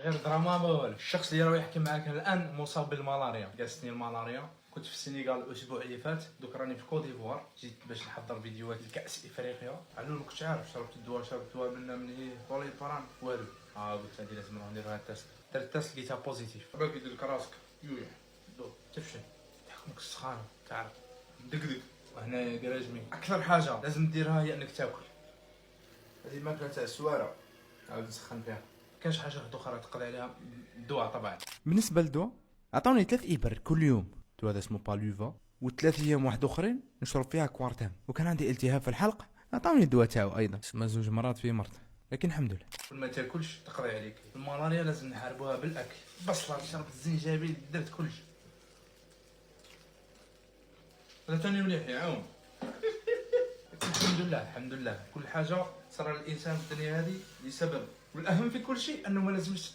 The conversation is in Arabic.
غير دراما ما والو. الشخص اللي راه يحكي معاك الان مصاب بالملاريا، جالسني الملاريا. كنت في السنغال الاسبوع اللي فات، دوك راني في كوت ديفوار. جيت باش نحضر فيديوهات لكاس افريقيا. علول ما كنتش عارف، شربت الدواء من هي بوليبران والو. قلت هادي لازم نروح ندير لها التيست. درت التيست لقيتها بوزيتيف. باقي يدير لك راسك يويح دو تفشل، تحكمك السخانه تعرف دقدق. وهنا كراجمي اكثر حاجه لازم ديرها هي انك تاكل. هذه الماكله تاع السواره عاود نسخن فيها. كاينش حاجه اخرى تقضي عليها الدواء طبعا. بالنسبه للدواء عطاوني 3 ابر كل يوم، الدواء هذا اسمه بالوفا، و3 ايام واحد اخرين نشرب فيها كوارتام. وكان عندي التهاب في الحلق، عطاوني الدواء تاعو ايضا، سما 2 مرات في مرض، لكن الحمد لله. كل ما تاكلش تقضي عليك الملاريا. لازم نحاربوها بالاكل. بصله، شربت الزنجبيل، درت كلشي. هذا ثاني مليح يعاون. الحمد لله كل حاجه صار للانسان في الدنيا هذه لسبب، والاهم في كل شيء انه ما لازمش